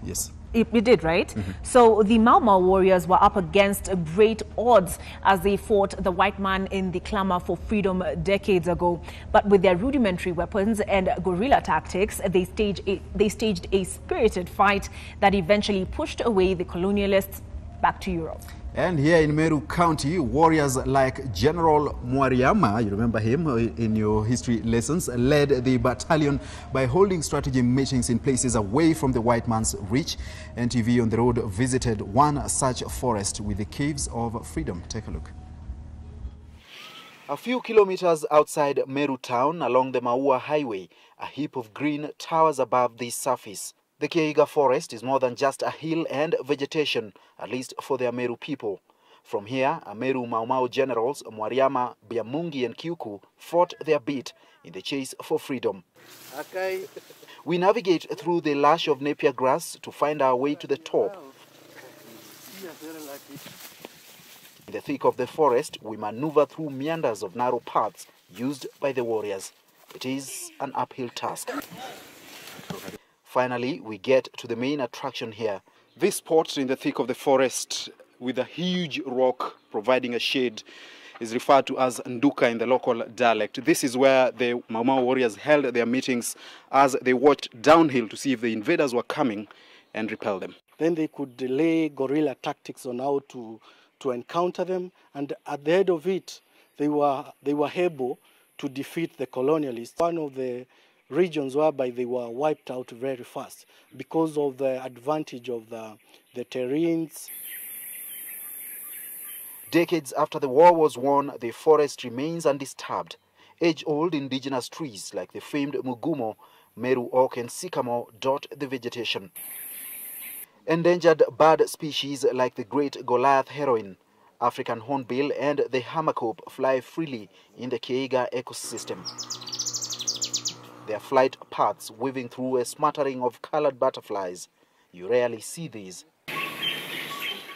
Yes. It did, right? So the Mau Mau warriors were up against great odds as they fought the white man in the clamor for freedom decades ago. But with their rudimentary weapons and guerrilla tactics, they staged a spirited fight that eventually pushed away the colonialists back to Europe. And here in Meru County, warriors like General Mwariama, you remember him in your history lessons, led the battalion by holding strategy meetings in places away from the white man's reach. NTV on the road visited one such forest with the Caves of Freedom. Take a look. A few kilometers outside Meru town along the Maua Highway, a heap of green towers above the surface. The Keiga forest is more than just a hill and vegetation, at least for the Ameru people. From here, Ameru Mau Mau generals Mwariama, Biamungi and Kiuku fought their beat in the chase for freedom. Okay. We navigate through the lush of napier grass to find our way to the top. In the thick of the forest, we maneuver through meanders of narrow paths used by the warriors. It is an uphill task. Finally, we get to the main attraction here. This spot in the thick of the forest with a huge rock providing a shade is referred to as Nduka in the local dialect. This is where the Mau Mau warriors held their meetings as they watched downhill to see if the invaders were coming and repel them. Then they could lay guerrilla tactics on how to encounter them, and at the head of it, they were able to defeat the colonialists. One of the regions whereby they were wiped out very fast because of the advantage of the terrains. Decades after the war was won, the forest remains undisturbed. Age-old indigenous trees like the famed Mugumo, Meru oak and sycamore dot the vegetation. Endangered bird species like the great Goliath heron, African hornbill and the hammercope fly freely in the Keiga ecosystem. Their flight paths weaving through a smattering of colored butterflies. You rarely see these.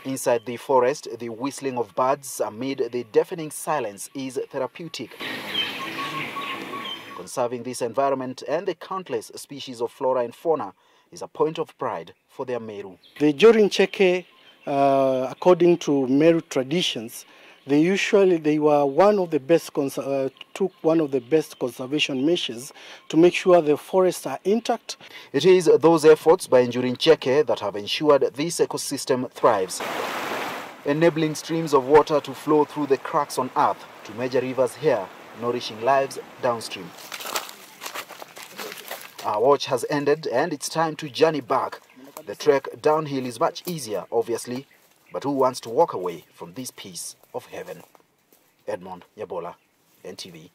Inside the forest, the whistling of birds amid the deafening silence is therapeutic. Conserving this environment and the countless species of flora and fauna is a point of pride for the Meru. The Jorincheke, according to Meru traditions, they were one of the best took one of the best conservation measures to make sure the forests are intact. It is those efforts by Jorincheke that have ensured this ecosystem thrives, enabling streams of water to flow through the cracks on earth to major rivers here, nourishing lives downstream. Our watch has ended and it's time to journey back. The trek downhill is much easier, obviously, but who wants to walk away from this piece of heaven? Edmond Yabola, NTV.